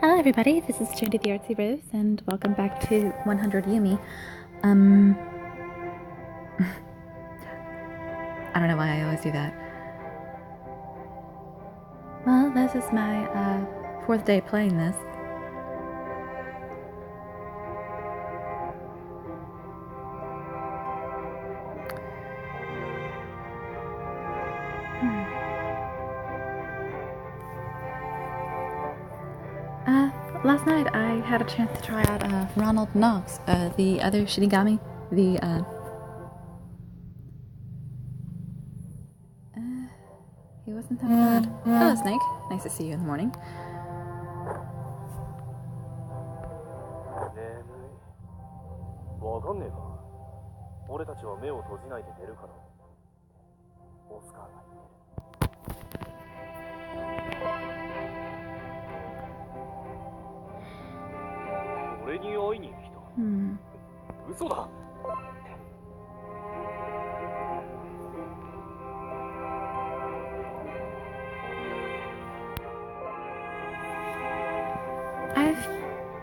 Hello everybody, this is Jandy the Artsy-Rose, and welcome back to 100 Yume. I don't know why I always do that. Well, this is my, fourth day playing this. Last night I had a chance to try out Ronald Knox, the other Shinigami, he wasn't that bad. Hello, Snake. Nice to see you in the morning.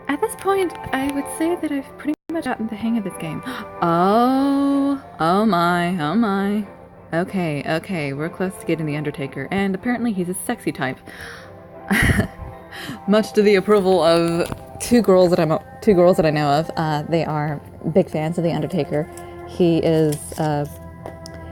At this point, I would say that I've pretty much gotten the hang of this game. Oh my. Okay, we're close to getting the Undertaker, and apparently he's a sexy type. Much to the approval of two girls that I know of. They are big fans of the Undertaker. He is,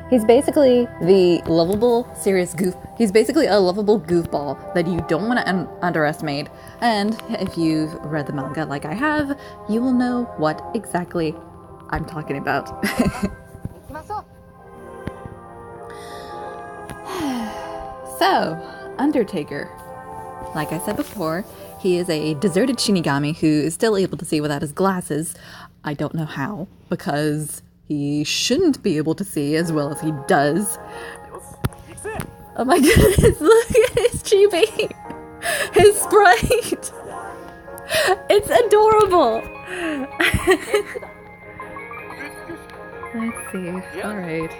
he's basically the lovable, serious goof. He's basically a lovable goofball that you don't want to underestimate. And if you've read the manga like I have, you will know what exactly I'm talking about. So, Undertaker. Like I said before, he is a deserted Shinigami who is still able to see without his glasses. I don't know how, because he shouldn't be able to see as well as he does. Oh my goodness, look at his chibi! His sprite! It's adorable! Let's see. Alright.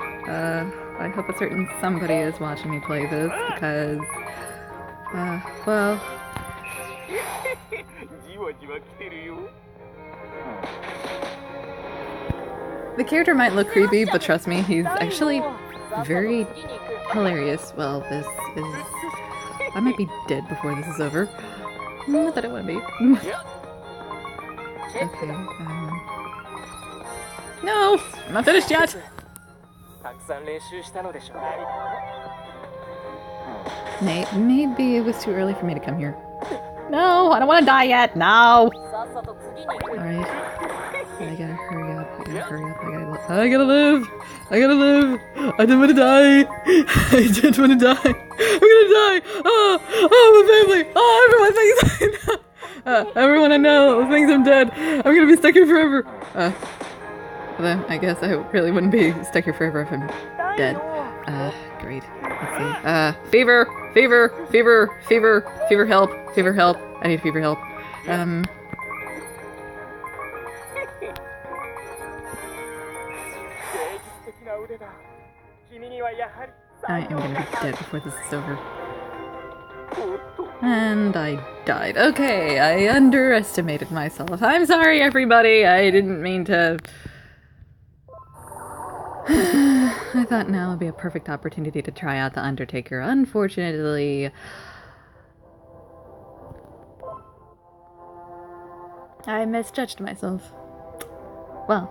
I hope a certain somebody is watching me play this, because... well... The character might look creepy, but trust me, he's actually very hilarious. Well, this is... I might be dead before this is over. Not that I want to be. Okay, no! I'm not finished yet! Maybe it was too early for me to come here. No! I don't want to die yet! No! Alright. I gotta hurry up. I gotta live! I don't want to die! I don't want to die! I'm gonna die! Oh, my family! Oh, everyone thinks everyone I know thinks I'm dead! I'm gonna be stuck here forever! Although, I guess I really wouldn't be stuck here forever if I'm dead. Great. Let's see. Fever help. I need fever help. I am gonna be dead before this is over. And I died. Okay, I underestimated myself. I'm sorry, everybody. I didn't mean to... I thought now would be a perfect opportunity to try out the Undertaker. Unfortunately... I misjudged myself. Well,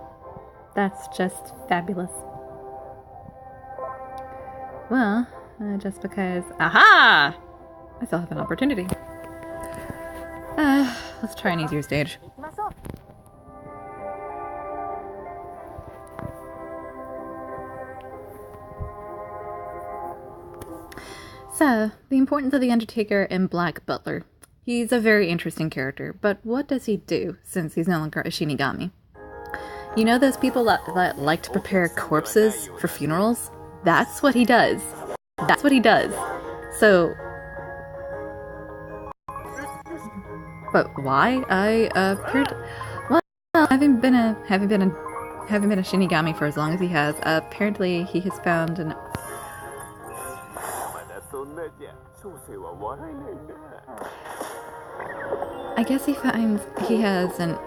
that's just fabulous. Well, just because... Aha! I still have an opportunity. Let's try an easier stage. So, the importance of the Undertaker in Black Butler. He's a very interesting character, but what does he do since he's no longer a Shinigami? You know those people that like to prepare corpses for funerals? That's what he does. So... But why? Well, having been a Shinigami for as long as he has, apparently he has found an... I guess he finds he has an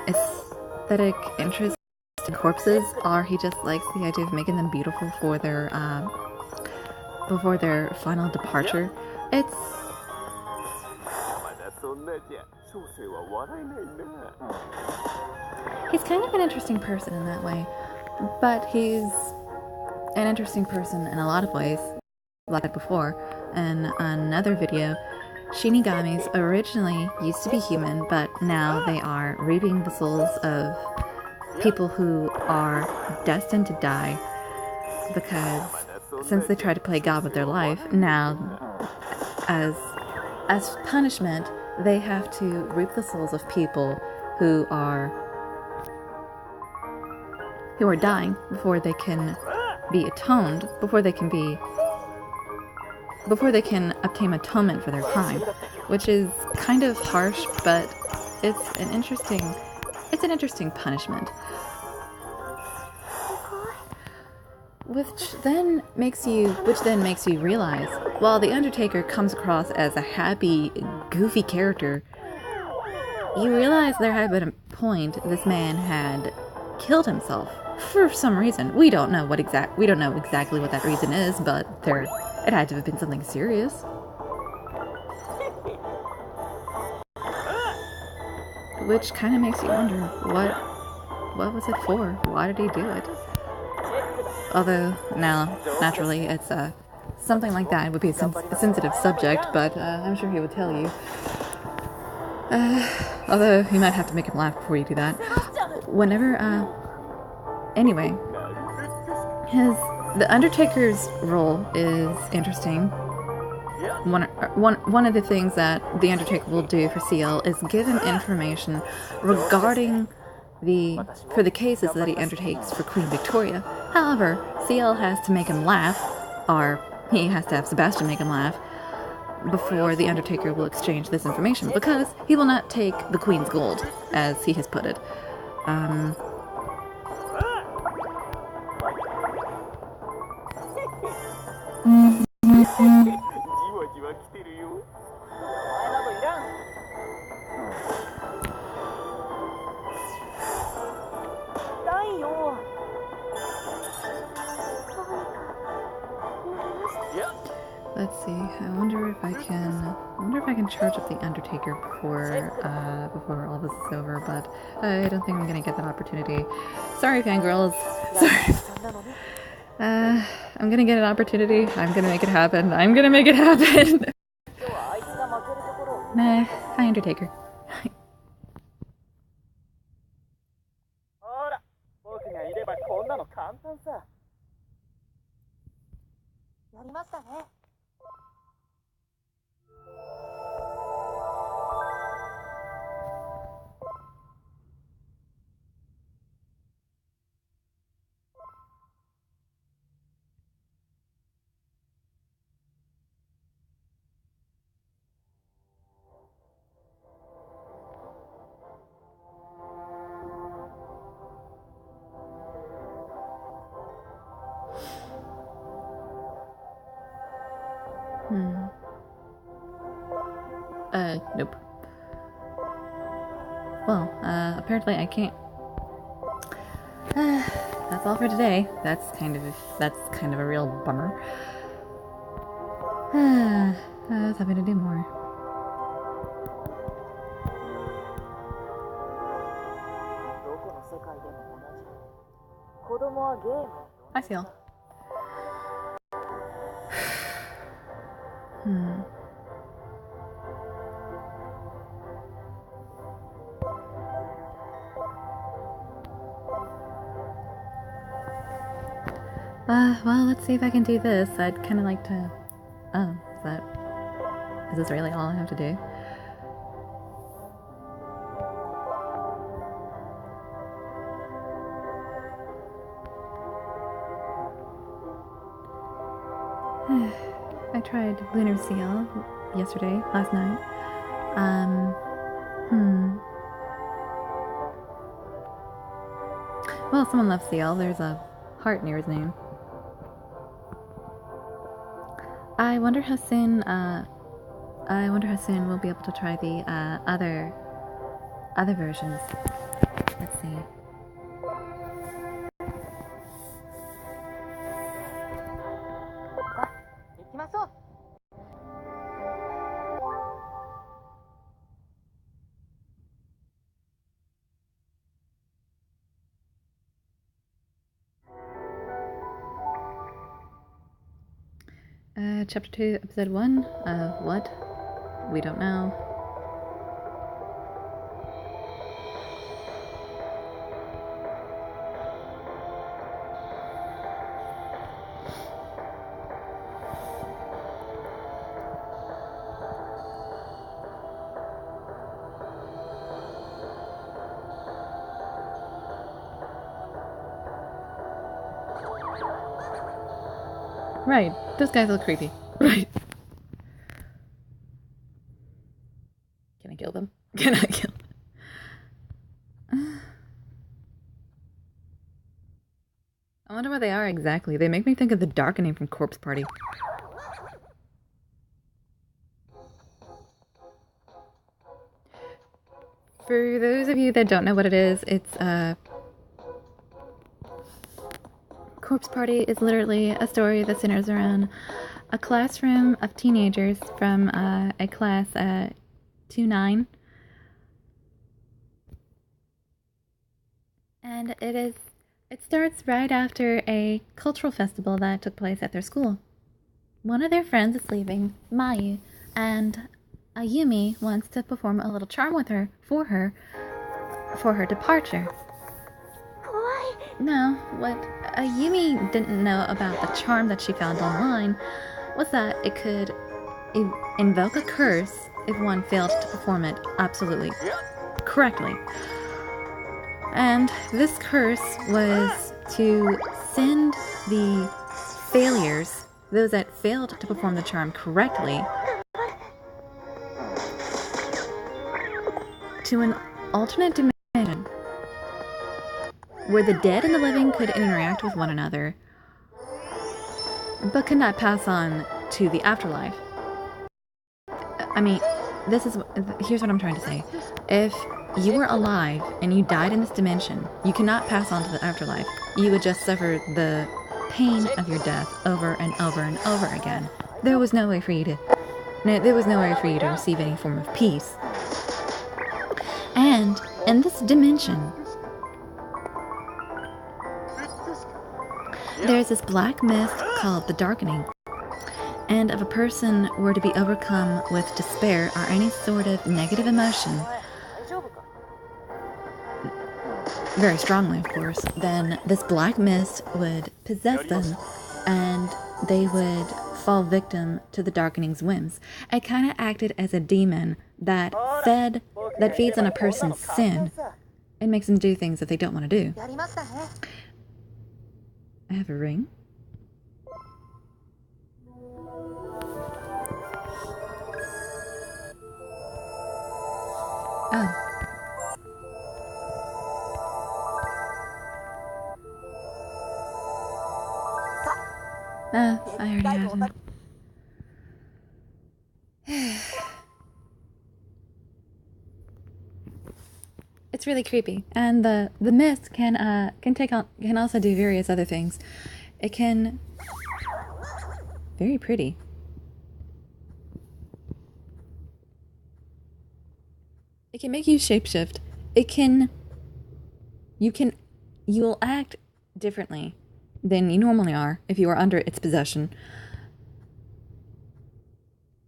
aesthetic interest in corpses, or he just likes the idea of making them beautiful for their before their final departure. It's he's kind of an interesting person in that way, but he's an interesting person in a lot of ways. Like before, in another video, Shinigamis originally used to be human, but now they are reaping the souls of people who are destined to die, because since they try to play God with their life, now as punishment, they have to reap the souls of people who are dying before they can be atoned, before they can obtain atonement for their crime, which is kind of harsh, but it's an interesting punishment. Which then makes you realize, while the Undertaker comes across as a happy, goofy character, you realize there had been a point this man had killed himself for some reason. We don't know exactly what that reason is, but it had to have been something serious. Which kind of makes you wonder, what was it for? Why did he do it? Although, now, naturally, it's something like that would be a sensitive subject, but I'm sure he would tell you. Although, you might have to make him laugh before you do that. Anyway, the Undertaker's role is interesting. One of the things that the Undertaker will do for CL is give him information regarding for the cases that he undertakes for Queen Victoria. However, CL has to make him laugh, or he has to have Sebastian make him laugh, before the Undertaker will exchange this information, because he will not take the Queen's gold, as he has put it. Let's see. I wonder if I can charge up the Undertaker before all this is over, but I don't think I'm gonna get that opportunity. Sorry, fangirls. Sorry. I'm gonna get an opportunity. I'm gonna make it happen. Nah. Hi, Undertaker. Nope. Well, apparently I can't. That's all for today. That's kind of a real bummer. I was having to do more. I feel. Well, let's see if I can do this. I'd kind of like to... Oh, is this really all I have to do? I tried Lunar Seal last night. Well, someone left Seal. There's a heart near his name. I wonder how soon I wonder how soon we'll be able to try the other versions. Let's see. Chapter 2, Episode 1 of what? We don't know. Right, those guys look creepy. Right. Can I kill them? Can I kill them? I wonder what they are exactly. They make me think of the darkening from Corpse Party. For those of you that don't know what it is, it's Corpse Party is literally a story that centers around a classroom of teenagers from a class 2-9. And it starts right after a cultural festival that took place at their school. One of their friends is leaving, Mayu, and Yume wants to perform a little charm with her for her departure. No, what Yume didn't know about the charm that she found online was that it could invoke a curse if one failed to perform it absolutely correctly. And this curse was to send the failures, those that failed to perform the charm correctly, to an alternate dimension where the dead and the living could interact with one another, but could not pass on to the afterlife. I mean, here's what I'm trying to say. If you were alive and you died in this dimension, you cannot pass on to the afterlife. You would just suffer the pain of your death over and over and over again. There was no way for you to receive any form of peace. And in this dimension, there's this black mist called the Darkening. And if a person were to be overcome with despair or any sort of negative emotion, very strongly of course, then this black mist would possess them and they would fall victim to the Darkening's whims. It kind of acted as a demon that feeds on a person's sin and makes them do things that they don't want to do. I have a ring. Oh. I already have it. It's really creepy, and the mist can also do various other things. It can very pretty. It can make you shapeshift. You will act differently than you normally are if you are under its possession.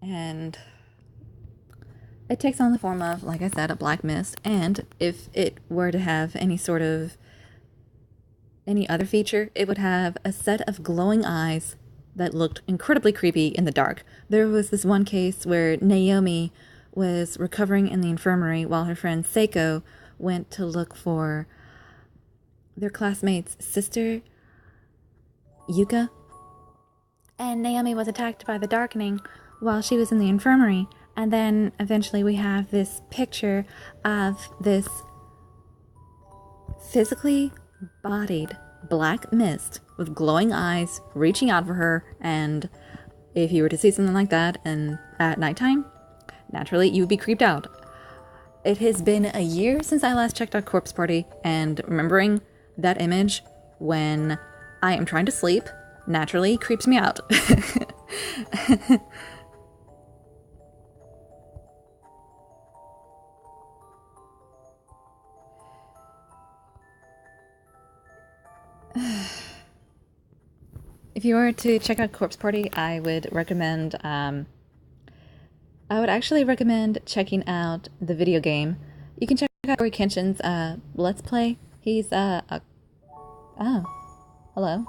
And it takes on the form of, like I said, a black mist, and if it were to have any other feature, it would have a set of glowing eyes that looked incredibly creepy in the dark. There was this one case where Naomi was recovering in the infirmary while her friend Seiko went to look for their classmate's sister, Yuka. And Naomi was attacked by the Darkening while she was in the infirmary. And then eventually we have this picture of this physically bodied black mist with glowing eyes reaching out for her. And if you were to see something like that at nighttime, naturally you would be creeped out. It has been a year since I last checked out Corpse Party, and remembering that image when I am trying to sleep naturally creeps me out. If you were to check out Corpse Party, I would recommend, I would actually recommend checking out the video game. You can check out Rory Kenshin's Let's Play. He's, oh, hello.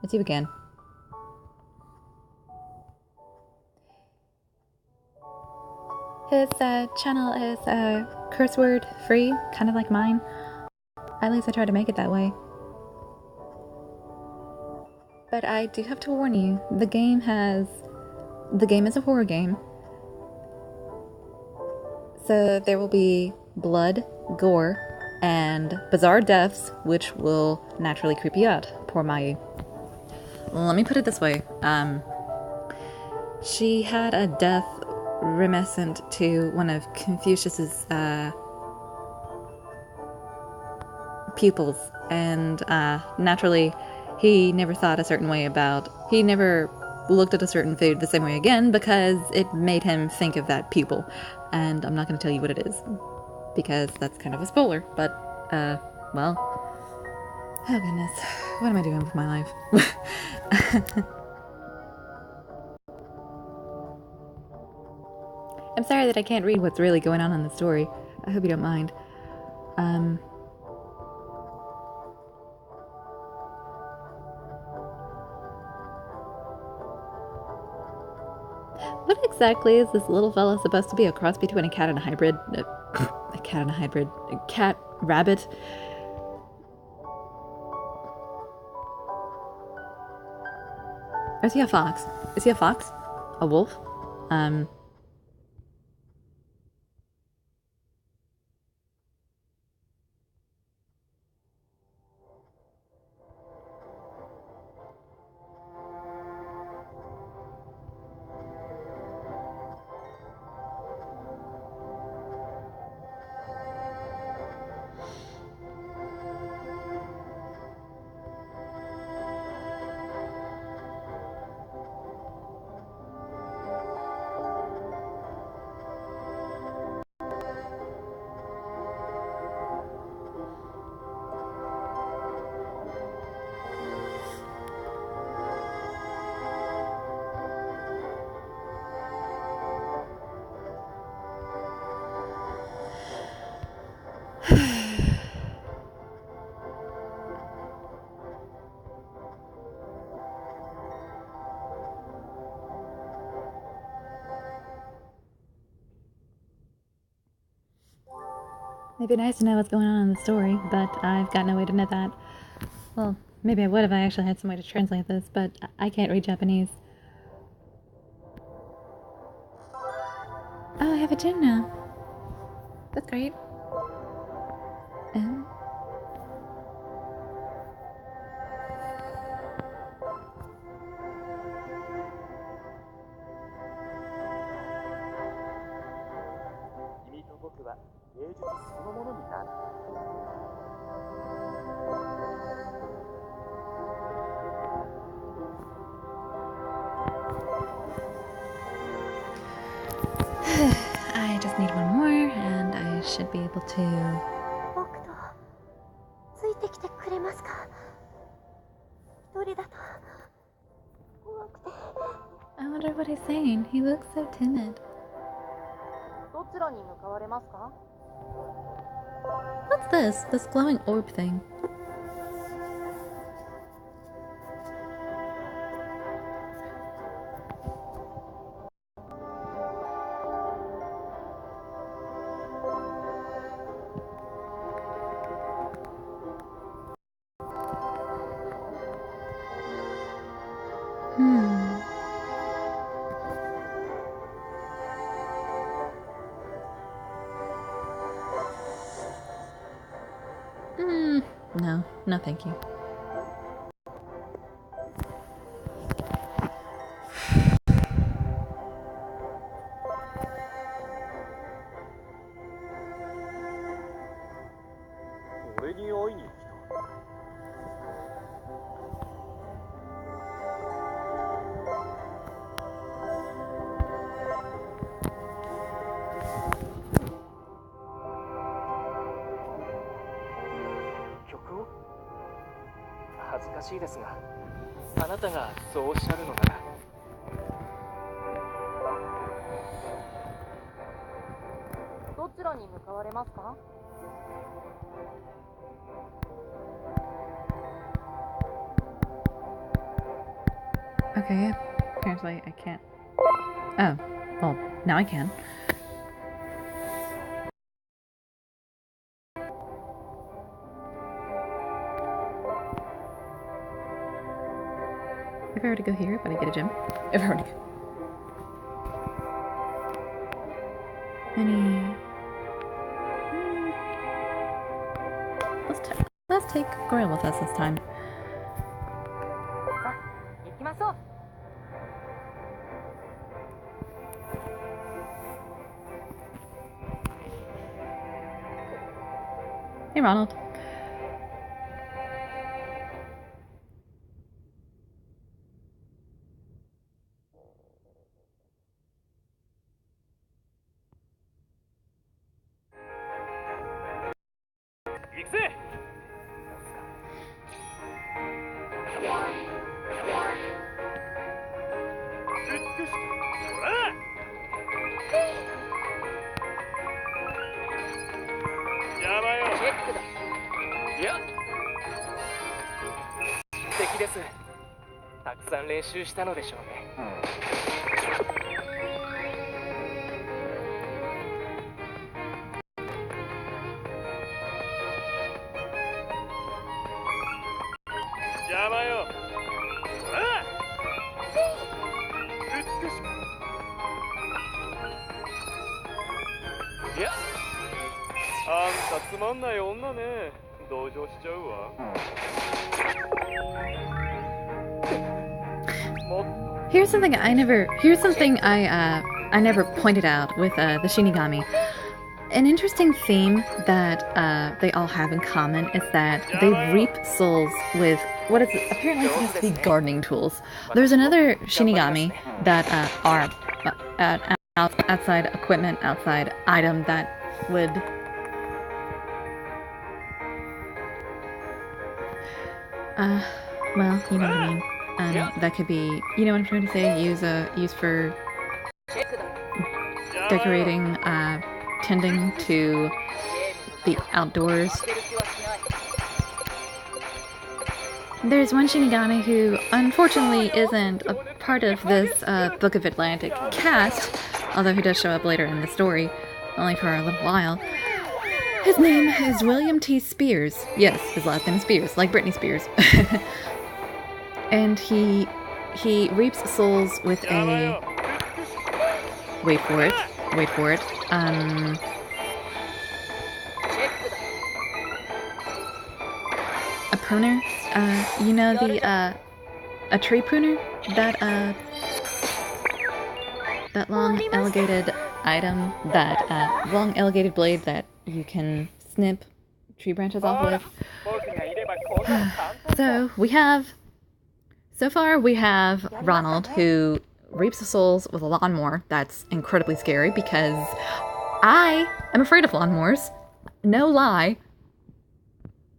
It's you again. His channel is curse word free, kind of like mine. At least I try to make it that way. But I do have to warn you, the game is a horror game. So there will be blood, gore, and bizarre deaths, which will naturally creep you out. Poor Mayu. Let me put it this way. She had a death reminiscent to one of Confucius's pupils, and naturally he never thought a certain way he never looked at a certain food the same way again because it made him think of that pupil. And I'm not going to tell you what it is because that's kind of a spoiler, but well, oh goodness, what am I doing with my life? I'm sorry that I can't read what's really going on in the story. I hope you don't mind. What exactly is this little fella supposed to be? A cross between a cat and a hybrid? A cat and a hybrid? A cat rabbit? Or is he a fox? Is he a fox? A wolf? It'd be nice to know what's going on in the story, but I've got no way to know that. Well, maybe I would if I actually had some way to translate this, but I can't read Japanese. Oh, I have a gym now. That's great. I just need one more, and I should be able to... I wonder what he's saying. He looks so timid. What's this? This glowing orb thing. No. No, thank you. しいですが、あなたがそうおっしゃるのなら。どちらに向かわれますか？ Okay, apparently I can't. Oh, well, now I can. If I were to go here, would I get a gem? If I were to go... Any... Let's take Goyle with us this time. Hey, Ronald. Here's something I never pointed out with the Shinigami. An interesting theme that they all have in common is that they reap souls with what is apparently supposed to be gardening tools. There's another Shinigami that are outside equipment, outside item that would well, you know what I mean. That could be, you know what I'm trying to say, use for decorating, tending to the outdoors. There's one Shinigami who unfortunately isn't a part of this Book of Atlantic cast, although he does show up later in the story, only for a little while. His name is William T. Spears. Yes, his last name is Spears, like Britney Spears. And he reaps souls with a... Wait for it. A pruner. You know a tree pruner? That long elongated item, that long elongated blade that you can snip tree branches off with. So far we have Ronald, who reaps the souls with a lawnmower. That's incredibly scary because I am afraid of lawnmowers. No lie.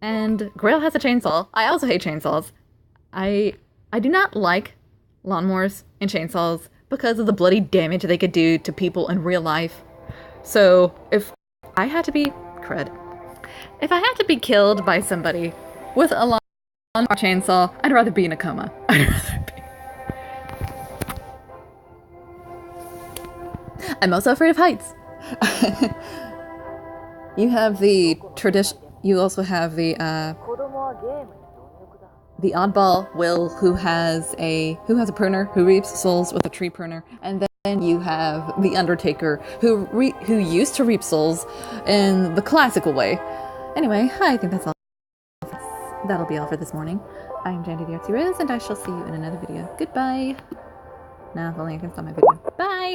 And Grail has a chainsaw. I also hate chainsaws. I do not like lawnmowers and chainsaws because of the bloody damage they could do to people in real life. So if I had to be killed by somebody with a lawnmower chainsaw, I'd rather be in a coma. I'm also afraid of heights. You have the tradition. You also have the oddball Will, who has a pruner who reaps souls with a tree pruner, and then you have the Undertaker who used to reap souls in the classical way. Anyway, I think that's all. That'll be all for this morning. I'm Jandy the Artsy-Rose, and I shall see you in another video. Goodbye. Nah, if only I can stop my video. Bye!